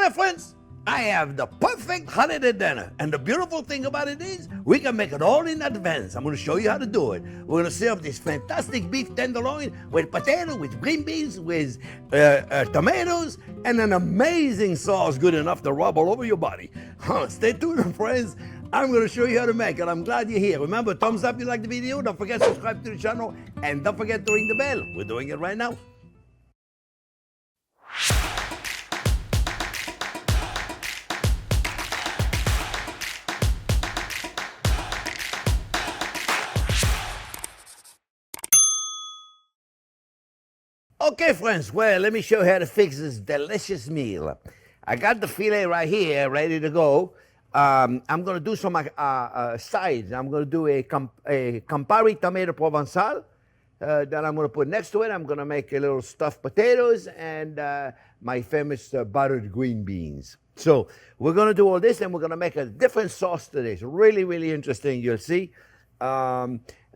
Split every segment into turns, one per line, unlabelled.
there, friends. I have the perfect holiday dinner. And the beautiful thing about it is, we can make it all in advance. I'm going to show you how to do it. We're going to serve this fantastic beef tenderloin with potato, with green beans, with tomatoes, and an amazing sauce good enough to rub all over your body. Stay tuned, friends. I'm going to show you how to make it. I'm glad you're here. Remember, thumbs up if you like the video. Don't forget to subscribe to the channel. And don't forget to ring the bell. We're doing it right now. Okay, friends, well, let me show you how to fix this delicious meal. I got the filet right here, ready to go. I'm going to do some sides. I'm going to do a Campari tomato Provencal. Then I'm going to put next to it, I'm going to make a little stuffed potatoes and my famous buttered green beans. So we're going to do all this, and we're going to make a different sauce today. It's really, really interesting, you'll see.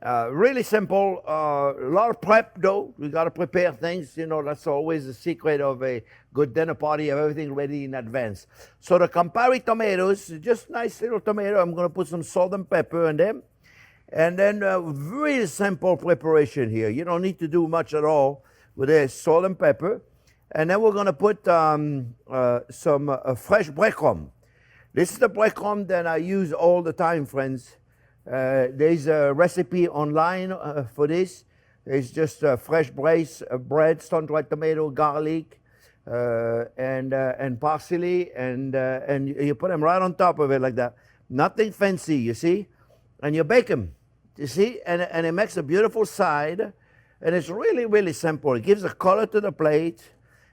Really simple, a lot of prep though. We got to prepare things, you know, that's always the secret of a good dinner party, have everything ready in advance. So the Campari tomatoes, just nice little tomato. I'm going to put some salt and pepper in them. And then really simple preparation here. You don't need to do much at all with this salt and pepper. And then we're going to put some fresh breadcrumb. This is the breadcrumb that I use all the time, friends. There's a recipe online for this. It's just fresh bread, sun-dried tomato, garlic, and parsley, and you put them right on top of it like that. Nothing fancy, you see? And you bake them, you see? And it makes a beautiful side, and it's really, really simple. It gives a color to the plate,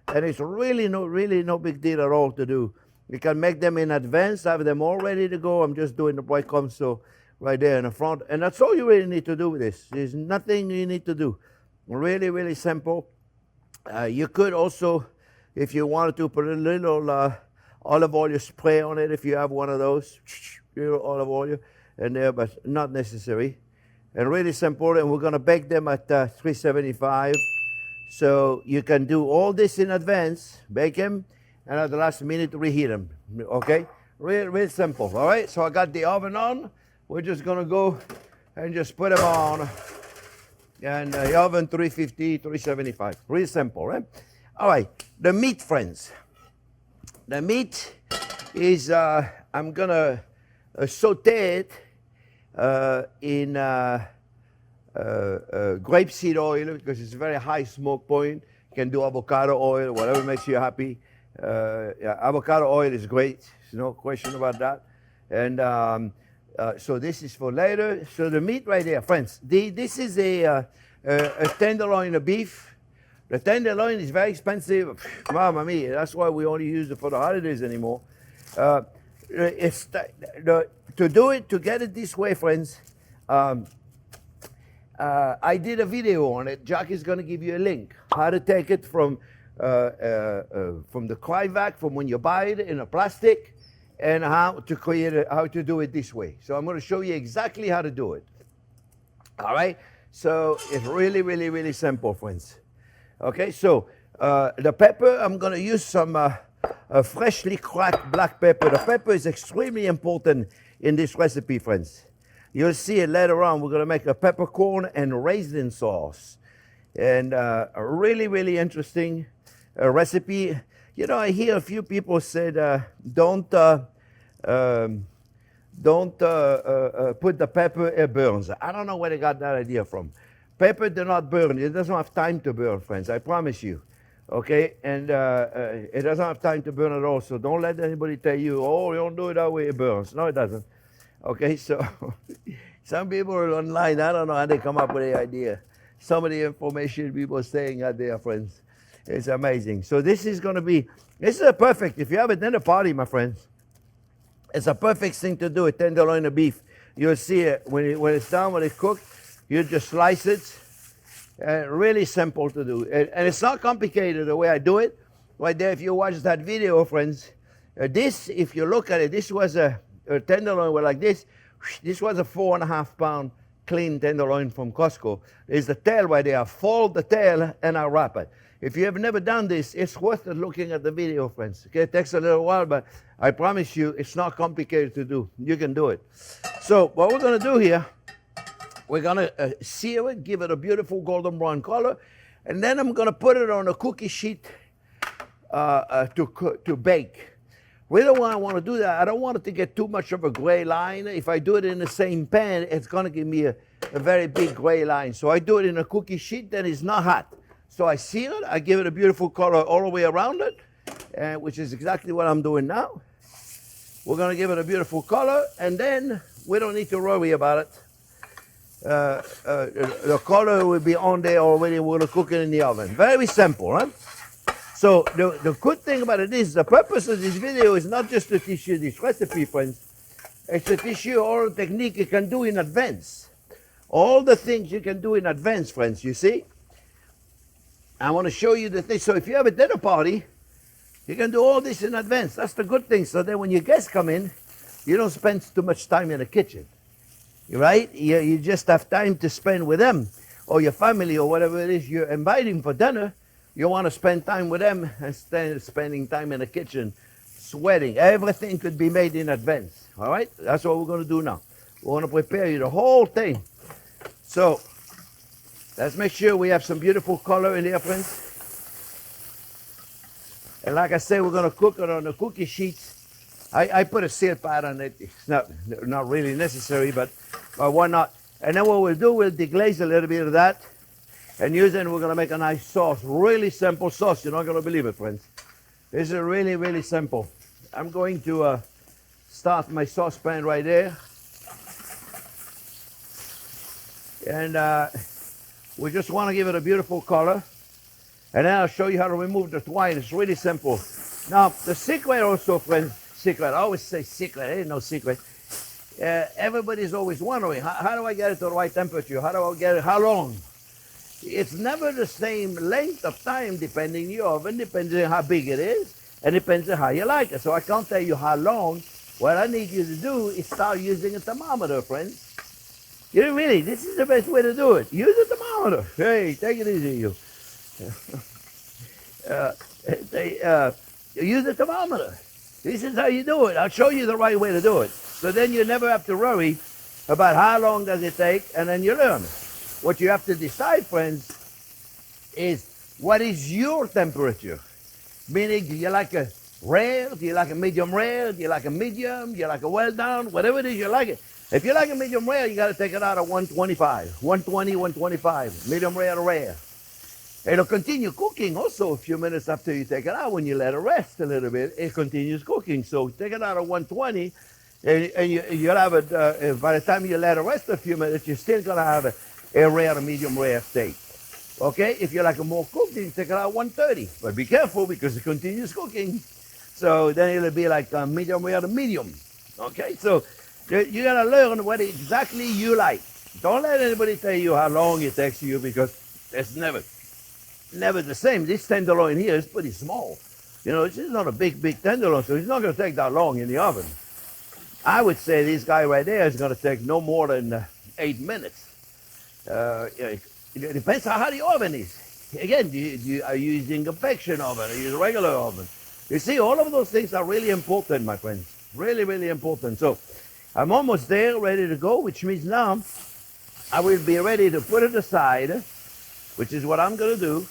and it's really no big deal at all to do. You can make them in advance, have them all ready to go. I'm just doing the breadcrumbs, so right there in the front. And that's all you really need to do with this. There's nothing you need to do. Really, really simple. You could also, if you wanted to, put a little olive oil spray on it if you have one of those. Little olive oil in there, but not necessary. And really simple. And we're going to bake them at 375. So you can do all this in advance, bake them, and at the last minute reheat them. Okay? Real simple. All right? So I got the oven on. We're just going to go and just put them on. And the oven, 350, 375. Real simple, right? All right. The meat, friends. The meat is, I'm going to saute it in grapeseed oil because it's a very high smoke point. You can do avocado oil, whatever makes you happy. Yeah, avocado oil is great. There's no question about that. And so this is for later. So the meat right there, friends. This is a tenderloin of beef. The tenderloin is very expensive. Mamma mia, that's why we only use it for the holidays anymore. To do it, to get it this way, friends, I did a video on it. Jack is going to give you a link. How to take it from the cryovac, from when you buy it in a plastic, and how to do it this way. So I'm going to show you exactly how to do it. All right? So it's really, really, really simple, friends. Okay, so the pepper, I'm going to use some freshly cracked black pepper. The pepper is extremely important in this recipe, friends. You'll see it later on. We're going to make a peppercorn and raisin sauce. And a really, really interesting recipe. You know, I hear a few people said, don't put the pepper, it burns. I don't know where they got that idea from. Pepper does not burn. It doesn't have time to burn, friends. I promise you. Okay? And it doesn't have time to burn at all. So don't let anybody tell you, oh, you don't do it that way, it burns. No, it doesn't. Okay? So some people are online, I don't know how they come up with the idea. Some of the information people are saying out there, friends. It's amazing. So this is going to be, this is a perfect, if you have a dinner party, my friends, it's a perfect thing to do, a tenderloin of beef. You'll see it when it's done, when it's cooked, you just slice it. Really simple to do. And it's not complicated the way I do it. Right there, if you watch that video, friends, this, if you look at it, this was a tenderloin like this. This was a 4.5 pound clean tenderloin from Costco. There's the tail right there. I fold the tail and I wrap it. If you have never done this, it's worth it looking at the video, friends. Okay, it takes a little while, but I promise you, it's not complicated to do. You can do it. So what we're going to do here, we're going to sear it, give it a beautiful golden brown color, and then I'm going to put it on a cookie sheet to bake. Reason why I want to do that, I don't want it to get too much of a gray line. If I do it in the same pan, it's going to give me a very big gray line. So I do it in a cookie sheet, then it's not hot. So I seal it, I give it a beautiful color all the way around it, which is exactly what I'm doing now. We're going to give it a beautiful color, and then we don't need to worry about it. The color will be on there already. We're going to cook it in the oven. Very simple, right? So the good thing about it is the purpose of this video is not just to teach you this recipe, friends. It's to teach you all the technique you can do in advance. All the things you can do in advance, friends, you see? I want to show you the thing. So if you have a dinner party, you can do all this in advance. That's the good thing. So then when your guests come in, you don't spend too much time in the kitchen, right? You just have time to spend with them or your family or whatever it is you're inviting for dinner. You want to spend time with them instead of spending time in the kitchen sweating. Everything could be made in advance, all right? That's what we're going to do now. We want to prepare you the whole thing. So let's make sure we have some beautiful color in here, friends. And like I said, we're going to cook it on the cookie sheets. I put a sealed pad on it. It's not really necessary, but why not? And then what we'll do, we'll deglaze a little bit of that. And using, we're going to make a nice sauce. Really simple sauce. You're not going to believe it, friends. This is really, really simple. I'm going to start my saucepan right there. And we just want to give it a beautiful color. And then I'll show you how to remove the twine. It's really simple. Now, the secret also, friends, secret. I always say secret. There ain't no secret. Everybody's always wondering, how do I get it to the right temperature? How do I get it? How long? It's never the same length of time depending on your oven, depends on how big it is, and depends on how you like it. So I can't tell you how long. What I need you to do is start using a thermometer, friends. You really, this is the best way to do it. Use a thermometer. Hey, take it easy, you. Use a thermometer. This is how you do it. I'll show you the right way to do it. So then you never have to worry about how long does it take, and then you learn. What you have to decide, friends, is what is your temperature? Meaning, do you like a rare? Do you like a medium rare? Do you like a medium? Do you like a well done? Whatever it is you like it. If you like a medium rare, you got to take it out at 125. 120, 125. Medium rare to rare. It'll continue cooking also a few minutes after you take it out. When you let it rest a little bit, it continues cooking. So take it out at 120, and you'll have it, by the time you let it rest a few minutes, you're still going to have a rare, medium rare steak. Okay, if you like a more cooked, you take it out 130. But be careful because it continues cooking. So then it'll be like a medium rare to medium. Okay, so you gotta learn what exactly you like. Don't let anybody tell you how long it takes you because it's never the same. This tenderloin here is pretty small. You know, this is not a big tenderloin, so it's not gonna take that long in the oven. I would say this guy right there is gonna take no more than 8 minutes. It depends on how the oven is. Again, are you using a convection oven? Are you using a regular oven? You see, all of those things are really important, my friends. Really, really important. So I'm almost there, ready to go, which means now I will be ready to put it aside, which is what I'm going to do.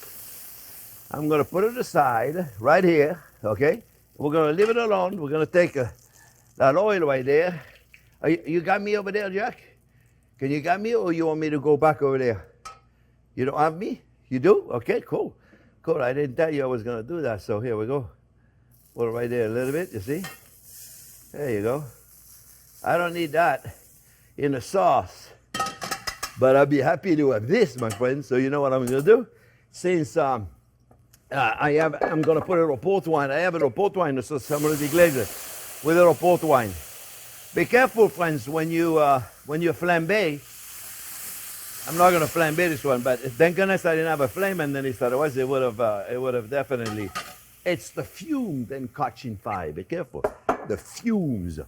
I'm going to put it aside right here, okay? We're going to leave it alone. We're going to take that oil right there. You got me over there, Jack? Can you got me, or you want me to go back over there? You don't have me? You do? Okay, cool. Cool, I didn't tell you I was going to do that, so here we go. Put it right there a little bit, you see? There you go. I don't need that in the sauce, but I'll be happy to have this, my friends. So you know what I'm going to do? Since I'm going to put a little port wine. I have a little port wine, so I'm going to deglaze it with a little port wine. Be careful, friends, when you flambe. I'm not going to flambe this one, but thank goodness I didn't have a flame underneath. Otherwise, it would have definitely. It's the fumes then catching fire. Be careful, the fumes.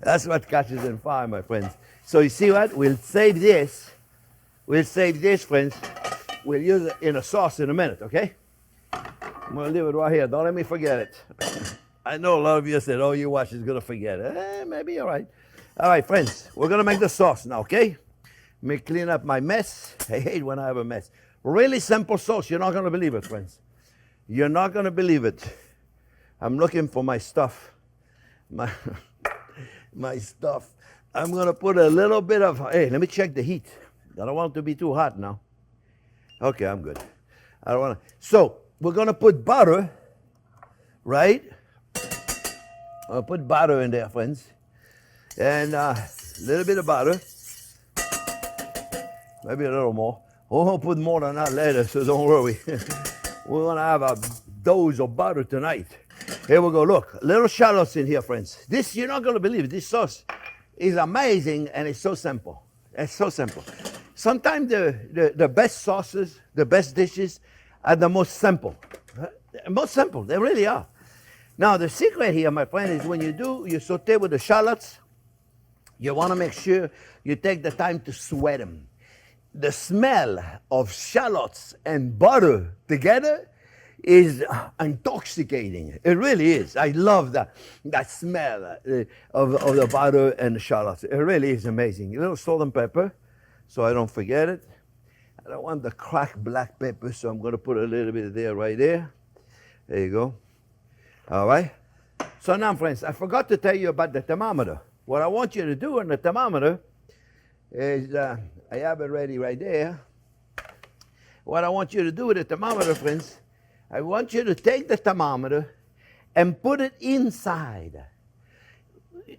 That's what catches in fire, my friends. So you see what? We'll save this. We'll save this, friends, we'll use it in a sauce in a minute, okay? I'm gonna leave it right here. Don't let me forget it. I know a lot of you said, oh, you watch is gonna forget it. Maybe you're right. All right, friends, we're gonna make the sauce now, okay? Let me clean up my mess. I hate when I have a mess. Really simple sauce. You're not gonna believe it, friends. You're not gonna believe it. I'm looking for my stuff. My stuff. I'm gonna put a little bit of, hey, let me check the heat. I don't want it to be too hot now. Okay, I'm good. I don't want to. So, we're gonna put butter, right? I'll put butter in there, friends. And a little bit of butter. Maybe a little more. We'll put more than that later, so don't worry. We're gonna have a dose of butter tonight. Here we go, look, little shallots in here, friends. This, you're not gonna believe it. This sauce is amazing and it's so simple. It's so simple. Sometimes the best sauces, the best dishes are the most simple. Most simple, they really are. Now, the secret here, my friend, is when you saute with the shallots, you wanna make sure you take the time to sweat them. The smell of shallots and butter together is intoxicating. It really is. I love that smell of the butter and the shallots. It really is amazing. A little salt and pepper, so I don't forget it. I don't want the cracked black pepper, so I'm going to put a little bit there, right there. There you go. All right. So now, friends, I forgot to tell you about the thermometer. What I want you to do on the thermometer is, I have it ready right there. What I want you to do with the thermometer, friends, I want you to take the thermometer and put it inside.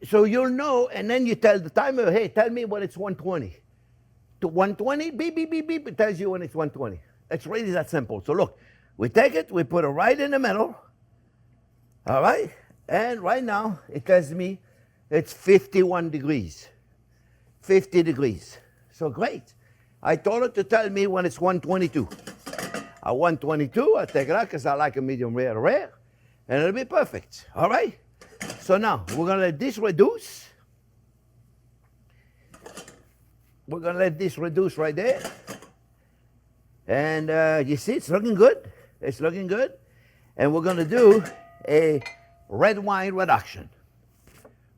So you'll know, and then you tell the timer, hey, tell me when it's 120. To 120, beep, beep, beep, beep, it tells you when it's 120. It's really that simple. So look, we take it, we put it right in the middle, all right? And right now, it tells me it's 51 degrees, 50 degrees. So great. I told it to tell me when it's 122. At 122, I take it out because I like a medium rare, and it'll be perfect, all right? So now, we're gonna let this reduce. We're gonna let this reduce right there. And you see, it's looking good. It's looking good. And we're gonna do a red wine reduction.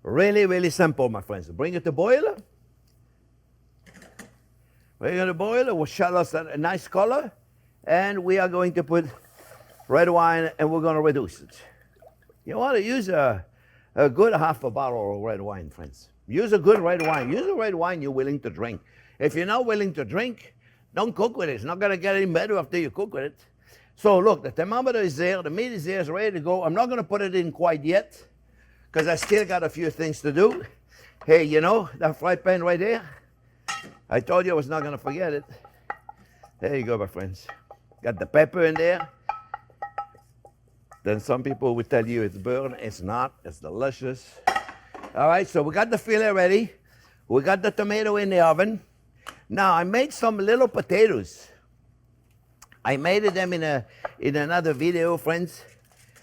Really, really simple, my friends. Bring it to boil. Bring it to boil. We'll show us a nice color. And we are going to put red wine and we're going to reduce it. You want to use a good half a bottle of red wine, friends. Use a good red wine. Use a red wine you're willing to drink. If you're not willing to drink, don't cook with it. It's not going to get any better after you cook with it. So look, the thermometer is there. The meat is there. It's ready to go. I'm not going to put it in quite yet because I still got a few things to do. Hey, you know, that fry pan right there? I told you I was not going to forget it. There you go, my friends. Got the pepper in there. Then some people will tell you it's burnt. It's not. It's delicious. All right, so we got the fillet ready. We got the tomato in the oven. Now, I made some little potatoes. I made them in another video, friends.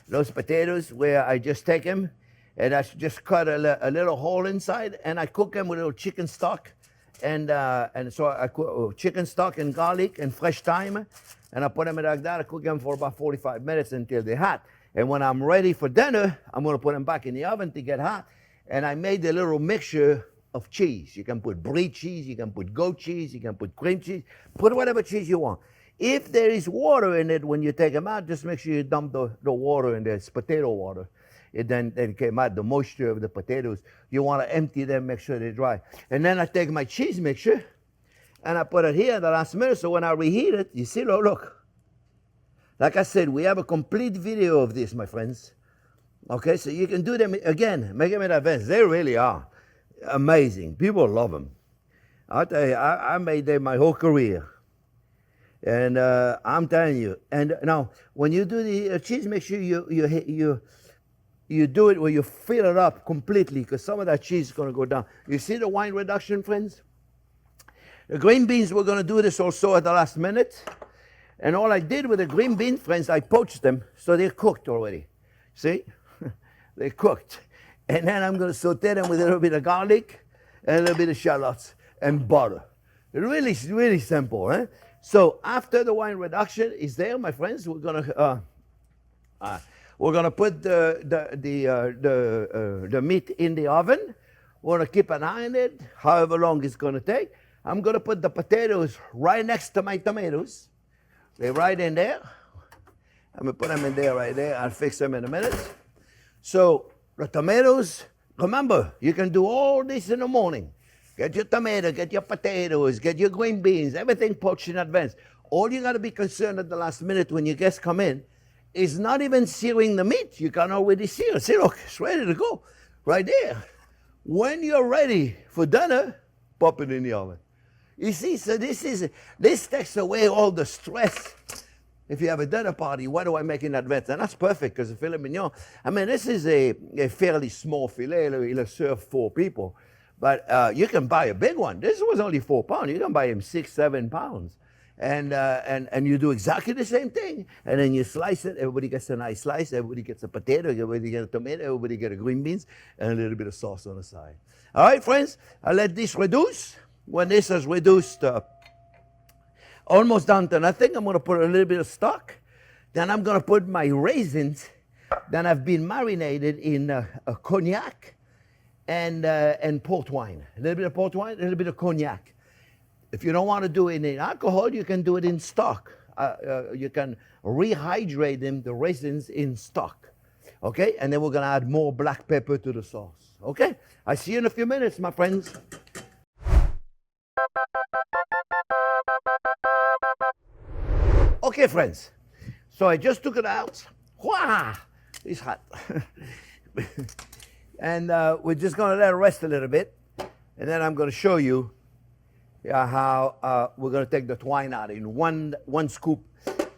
Those potatoes where I just take them and I just cut a little hole inside and I cook them with a little chicken stock. And so I cook chicken stock and garlic and fresh thyme. And I put them in like that. I cook them for about 45 minutes until they're hot. And when I'm ready for dinner, I'm going to put them back in the oven to get hot. And I made a little mixture of cheese. You can put brie cheese, you can put goat cheese, you can put cream cheese. Put whatever cheese you want. If there is water in it when you take them out, just make sure you dump the water in there. It's potato water. It then came out the moisture of the potatoes. You want to empty them, make sure they're dry. And then I take my cheese mixture and I put it here at the last minute. So when I reheat it, you see, look. Like I said, we have a complete video of this, my friends. Okay, so you can do them again, make them in advance. They really are amazing. People love them. I'll tell you, I made them my whole career. And I'm telling you. And now, when you do the cheese, make sure you do it where you fill it up completely, because some of that cheese is going to go down. You see the wine reduction, friends? The green beans, we're going to do this also at the last minute. And all I did with the green beans, friends, I poached them, so they're cooked already. See? They're cooked. And then I'm going to saute them with a little bit of garlic and a little bit of shallots and butter. Really, really simple, eh? So after the wine reduction is there, my friends, we're gonna put the meat in the oven. We're gonna keep an eye on it, however long it's gonna take. I'm gonna put the potatoes right next to my tomatoes. They're right in there. I'm gonna put them in there right there. I'll fix them in a minute. So the tomatoes, remember, you can do all this in the morning. Get your tomato, get your potatoes, get your green beans, everything poached in advance. All you got to be concerned at the last minute when your guests come in is not even searing the meat. You can already sear it. See, look, it's ready to go right there. When you're ready for dinner, pop it in the oven. You see, so this takes away all the stress. If you have a dinner party, what do I make in advance? And that's perfect because the filet mignon, I mean, this is a fairly small filet. It'll serve 4 people. But you can buy a big one. This was only 4 pounds. You can buy him 6, 7 pounds. And you do exactly the same thing. And then you slice it. Everybody gets a nice slice. Everybody gets a potato. Everybody gets a tomato. Everybody gets a green beans. And a little bit of sauce on the side. All right, friends. I'll let this reduce. When this has reduced almost down to nothing, I'm going to put a little bit of stock. Then I'm going to put my raisins that have been marinated in a cognac and port wine. A little bit of port wine, a little bit of cognac. If you don't want to do it in alcohol, you can do it in stock. You can rehydrate them, the raisins, in stock. Okay? And then we're going to add more black pepper to the sauce. Okay? I see you in a few minutes, my friends. Okay, friends. So I just took it out. Wah! It's hot. And we're just going to let it rest a little bit. And then I'm going to show you how we're going to take the twine out in one scoop.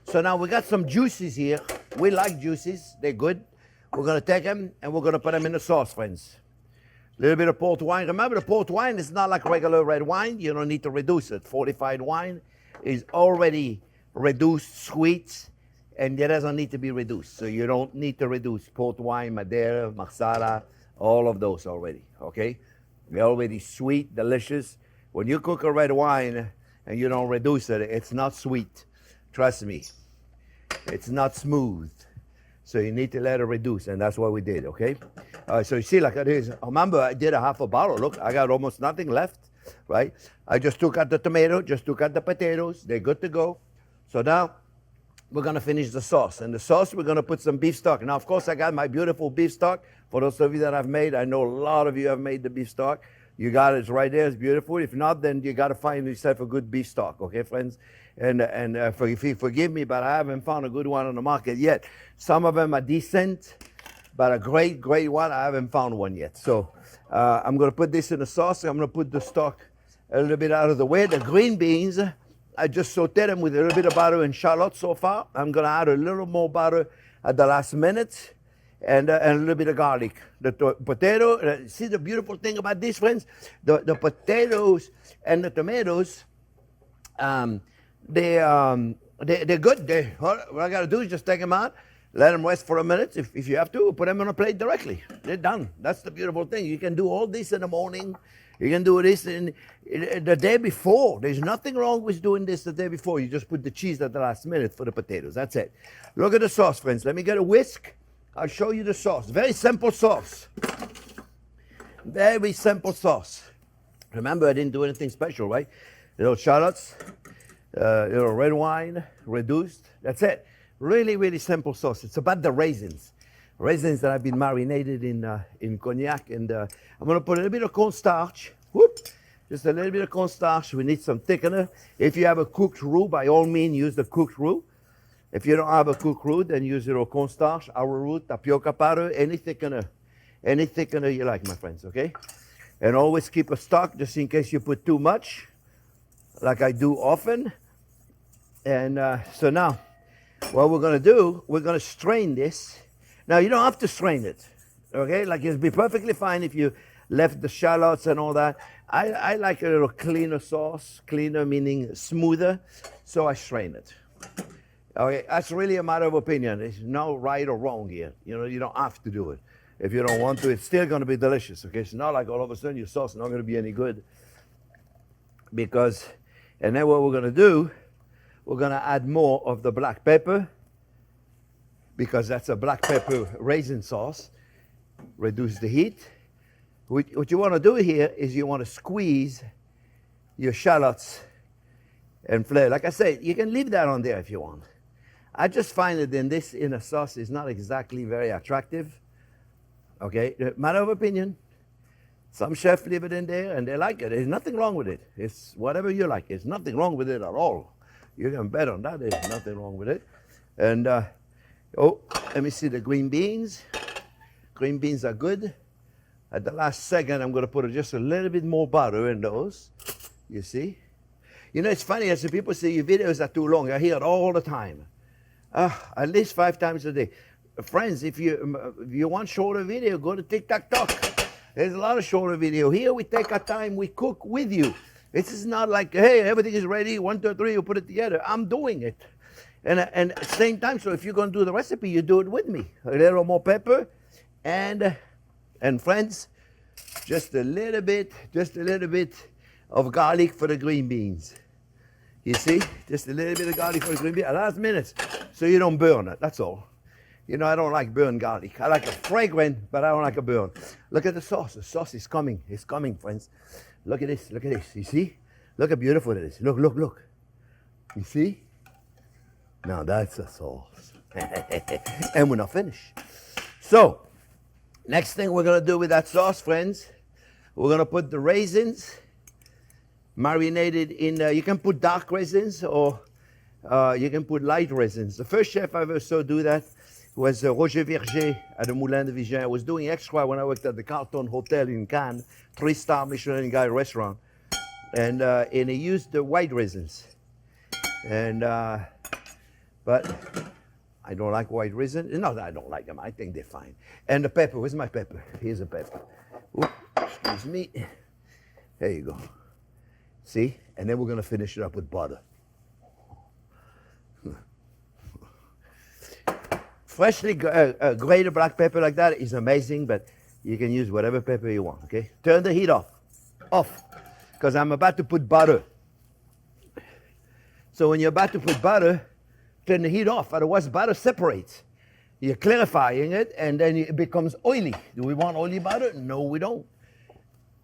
So now we got some juices here. We like juices. They're good. We're going to take them and we're going to put them in the sauce, friends. A little bit of port wine. Remember, the port wine is not like regular red wine. You don't need to reduce it. Fortified wine is already reduced sweet, and it doesn't need to be reduced. So you don't need to reduce port wine, Madeira, Marsala, all of those already, okay? They're already sweet, delicious. When you cook a red wine and you don't reduce it, it's not sweet. Trust me. It's not smooth. So you need to let it reduce, and that's what we did, okay? So you see, like it is. Remember, I did a half a bottle. Look, I got almost nothing left, right? I just took out the tomato, just took out the potatoes. They're good to go. So now we're going to finish the sauce. And the sauce, we're going to put some beef stock. Now, of course, I got my beautiful beef stock. For those of you that I've made, I know a lot of you have made the beef stock. You got it. It's right there. It's beautiful. If not, then you got to find yourself a good beef stock, okay, friends? And forgive me, but I haven't found a good one on the market yet. Some of them are decent, but a great one, I haven't found one yet. So I'm going to put this in the sauce. I'm going to put the stock a little bit out of the way. The green beans, I just sauteed them with a little bit of butter and shallots so far. I'm going to add a little more butter at the last minute and a little bit of garlic. The potato, see the beautiful thing about this, friends? The potatoes and the tomatoes, they're good. What I got to do is just take them out, let them rest for a minute. If you have to, put them on a plate directly. They're done. That's the beautiful thing. You can do all this in the morning. You can do this in the day before. There's nothing wrong with doing this the day before. You just put the cheese at the last minute for the potatoes. That's it. Look at the sauce, friends. Let me get a whisk. I'll show you the sauce. Very simple sauce. Very simple sauce. Remember, I didn't do anything special, right? Little shallots, little red wine, reduced. That's it. Really, really simple sauce. It's about the raisins. Raisins that have been marinated in cognac. And I'm going to put a little bit of cornstarch. Whoop! Just a little bit of cornstarch. We need some thickener. If you have a cooked roux, by all means, use the cooked roux. If you don't have a cooked roux, then use your cornstarch, arrowroot, tapioca powder, any thickener you like, my friends, okay? And always keep a stock just in case you put too much, like I do often. And so now, what we're going to do, we're going to strain this. Now, you don't have to strain it, okay? Like, it'll be perfectly fine if you left the shallots and all that. I like a little cleaner sauce, cleaner meaning smoother, so I strain it. Okay, that's really a matter of opinion. There's no right or wrong here. You know, you don't have to do it. If you don't want to, it's still going to be delicious, okay? It's not like all of a sudden your sauce is not going to be any good. And then what we're going to do, we're going to add more of the black pepper because that's a black pepper raisin sauce. Reduce the heat. What you want to do here is you want to squeeze your shallots and flare. Like I said, you can leave that on there if you want. I just find that in a sauce is not exactly very attractive. Okay, matter of opinion. Some chefs leave it in there and they like it. There's nothing wrong with it. It's whatever you like. There's nothing wrong with it at all. You can bet on that. There's nothing wrong with it. And let me see the green beans. Green beans are good. At the last second, I'm going to put just a little bit more butter in those. You see? You know, it's funny, as people say your videos are too long. I hear it all the time. At least 5 times a day. Friends, if you want shorter video, go to TikTok Talk. There's a lot of shorter video. Here we take our time, we cook with you. This is not like, hey, everything is ready, 1, 2, 3, you put it together. I'm doing it. And at the same time, so if you're going to do the recipe, you do it with me. A little more pepper. And friends, just a little bit of garlic for the green beans. You see? Just a little bit of garlic for the green beans at last minute, so you don't burn it, that's all. You know, I don't like burnt garlic. I like it fragrant, but I don't like a burn. Look at the sauce. The sauce is coming. It's coming, friends. Look at this. Look at this. You see? Look how beautiful it is. Look, look, look. You see? Now that's the sauce. And we're not finished. So, next thing we're going to do with that sauce, friends, we're going to put the raisins marinated in, you can put dark raisins or you can put light raisins. The first chef I ever saw do that was Roger Verger at the Moulin de Vigent. I was doing extra when I worked at the Carlton Hotel in Cannes, 3-star Michelin guide restaurant. And he used the white raisins. And, but I don't like white raisins. Not that I don't like them. I think they're fine. And the pepper. Where's my pepper? Here's a pepper. Ooh, excuse me. There you go. See? And then we're going to finish it up with butter. Freshly grated black pepper like that is amazing, but you can use whatever pepper you want, okay? Turn the heat off, because I'm about to put butter. So when you're about to put butter, turn the heat off, otherwise butter separates. You're clarifying it, and then it becomes oily. Do we want oily butter? No, we don't.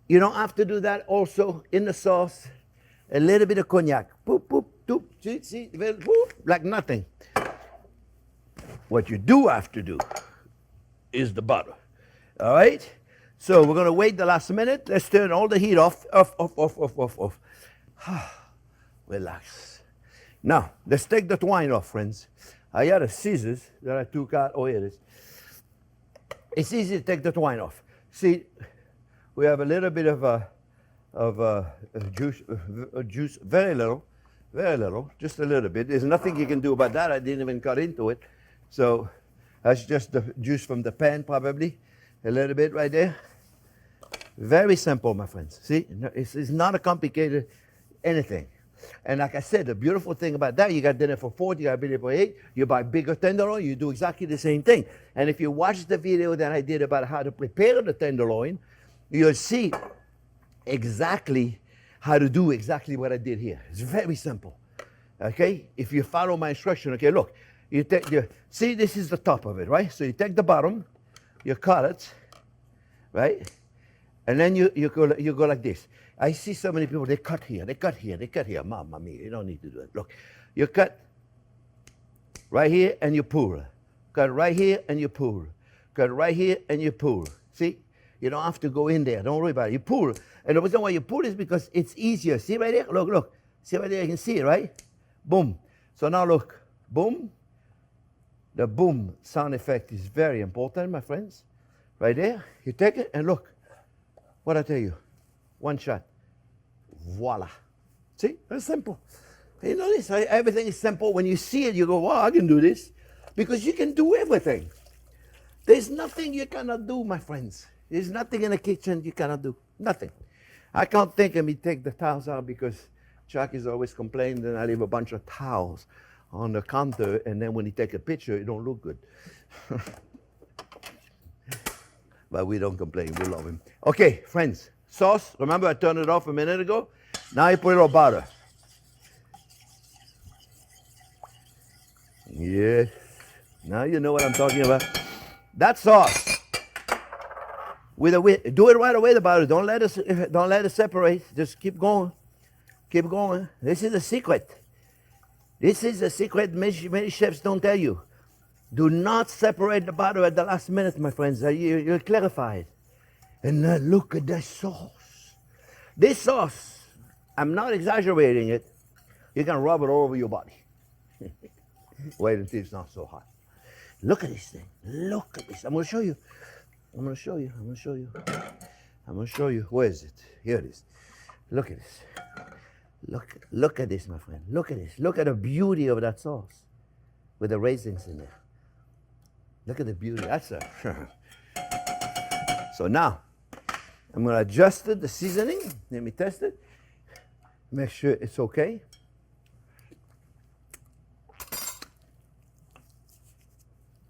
You don't have to do that also in the sauce. A little bit of cognac. Boop, boop, doop. See, boop, like nothing. What you do have to do is the butter. All right? So we're going to wait the last minute. Let's turn all the heat off. Off. Relax. Now, let's take the twine off, friends. I had a scissors that I took out. Oh, here it is. It's easy to take the twine off. See, we have a little bit of juice, very little, just a little bit. There's nothing you can do about that. I didn't even cut into it. So that's just the juice from the pan, probably. A little bit right there. Very simple, my friends. See, it's not a complicated anything. And like I said, the beautiful thing about that, you got dinner for 4, you got dinner for 8, you buy bigger tenderloin, you do exactly the same thing. And if you watch the video that I did about how to prepare the tenderloin, you'll see exactly how to do exactly what I did here. It's very simple. Okay? If you follow my instruction, okay, look. You take see, this is the top of it, right? So you take the bottom, you cut it, right? And then you go like this. I see so many people, they cut here. Mamma mia, you don't need to do it. Look, you cut right here and you pull. Cut right here and you pull. Cut right here and you pull. See? You don't have to go in there. Don't worry about it. You pull. And the reason why you pull is because it's easier. See right there? Look. See right there? You can see it, right? Boom. So now look. Boom. The boom sound effect is very important, my friends. Right there. You take it and look. What I tell you. One shot. Voila. See? It's simple. You know this? Everything is simple. When you see it, you go, wow, I can do this. Because you can do everything. There's nothing you cannot do, my friends. There's nothing in the kitchen you cannot do. Nothing. I can't think of me take the towels out because Chuck is always complaining that I leave a bunch of towels on the counter, and then when he take a picture, it don't look good. But we don't complain. We love him. Okay, friends. Sauce. Remember I turned it off a minute ago? Now you put a little butter. Yes. Now you know what I'm talking about. That sauce. Do it right away about it. Don't let it separate. Just keep going. Keep going. This is a secret. This is a secret many chefs don't tell you. Do not separate the butter at the last minute, my friends. You're clarified. And now look at that sauce. This sauce, I'm not exaggerating it. You can rub it all over your body. Wait until it's not so hot. Look at this thing. Look at this. I'm going to show you. I'm going to show you. I'm going to show you. I'm going to show you. Where is it? Here it is. Look at this. Look at this, my friend. Look at this. Look at the beauty of that sauce with the raisins in there. Look at the beauty. That's a. So now, I'm going to adjust it, the seasoning. Let me test it. Make sure it's okay.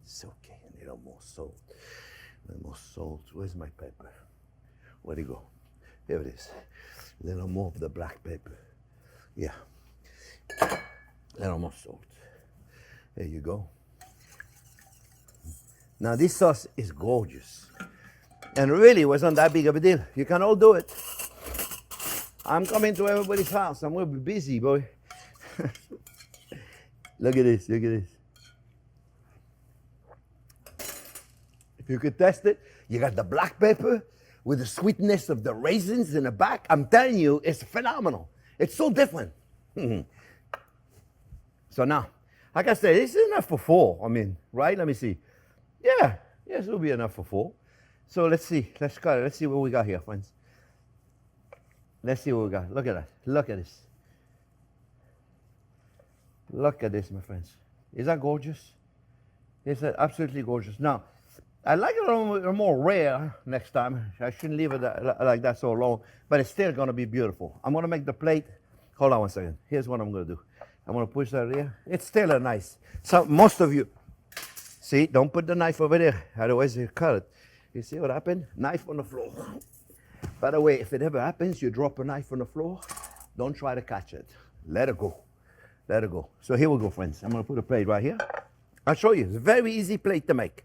It's okay. A little more salt. A little more salt. Where's my pepper? Where'd it go? Here it is. A little more of the black pepper. Yeah. A little more salt. There you go. Now this sauce is gorgeous. And really wasn't that big of a deal. You can all do it. I'm coming to everybody's house. I'm going to be busy, boy. Look at this. Look at this. If you could test it, you got the black pepper with the sweetness of the raisins in the back. I'm telling you, it's phenomenal. It's so different. So now, like I said, this is enough for 4. I mean, right? Let me see. Yeah, yes, it'll be enough for 4. So let's see. Let's cut it. Let's see what we got here, friends. Let's see what we got. Look at that. Look at this. Look at this, my friends. Is that gorgeous? It's absolutely gorgeous. Now, I like it a little more rare next time. I shouldn't leave it like that so long, but it's still going to be beautiful. I'm going to make the plate. Hold on one second. Here's what I'm going to do. I'm going to push that here. It's still a nice. So most of you, see, don't put the knife over there. Otherwise, you cut it. You see what happened? Knife on the floor. By the way, if it ever happens, you drop a knife on the floor, don't try to catch it. Let it go. Let it go. So here we go, friends. I'm going to put a plate right here. I'll show you. It's a very easy plate to make.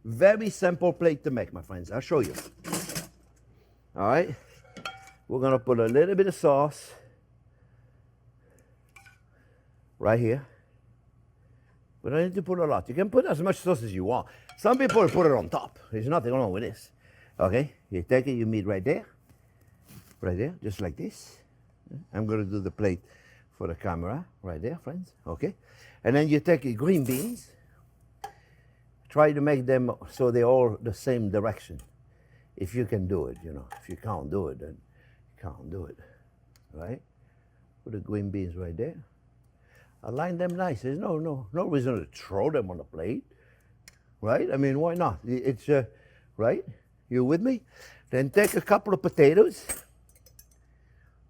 Very simple plate to make, my friends. I'll show you. All right. We're going to put a little bit of sauce right here. We don't need to put a lot. You can put as much sauce as you want. Some people put it on top. There's nothing wrong with this. Okay, you take it, you meet right there, just like this. I'm going to do the plate for the camera, right there, friends. Okay, and then you take your green beans. Try to make them so they're all the same direction. If you can do it, you know. If you can't do it, then you can't do it, right? Put the green beans right there. Align them nice. There's no reason to throw them on the plate, right? I mean, why not? It's right. You with me? Then take a couple of potatoes.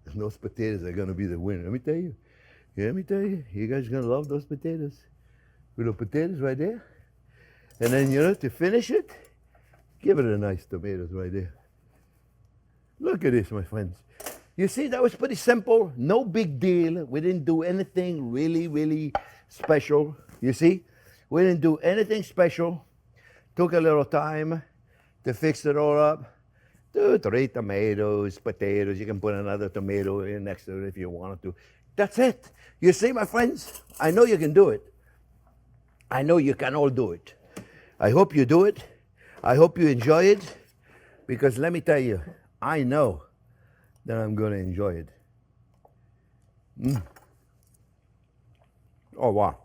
And those potatoes are going to be the winner. Let me tell you. Yeah, let me tell you. You guys are going to love those potatoes. With the potatoes right there. And then, you know, to finish it, give it a nice tomatoes right there. Look at this, my friends. You see, that was pretty simple. No big deal. We didn't do anything really, really special. You see? We didn't do anything special. Took a little time to fix it all up. 2, 3 tomatoes, potatoes. You can put another tomato in next to it if you wanted to. That's it. You see, my friends, I know you can do it. I know you can all do it. I hope you do it. I hope you enjoy it. Because let me tell you, I know that I'm going to enjoy it. Oh, wow.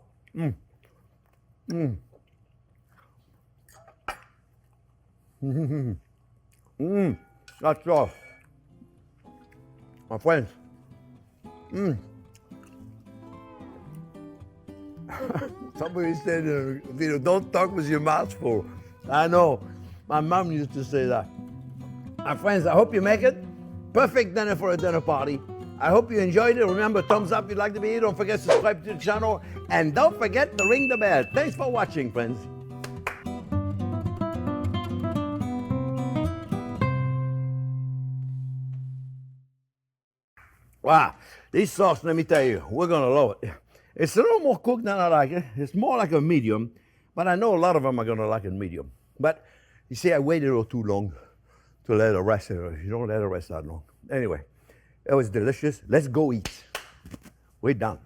That's all. My friends. Somebody said, don't talk with your mouth full. I know. My mom used to say that. My friends, I hope you make it. Perfect dinner for a dinner party. I hope you enjoyed it. Remember, thumbs up if you like the video. Don't forget to subscribe to the channel. And don't forget to ring the bell. Thanks for watching, friends. Wow, this sauce, let me tell you, we're going to love it. It's a little more cooked than I like it. It's more like a medium, but I know a lot of them are going to like it medium. But you see, I waited a little too long to let it rest. You don't let it rest that long. Anyway, it was delicious. Let's go eat. We're done.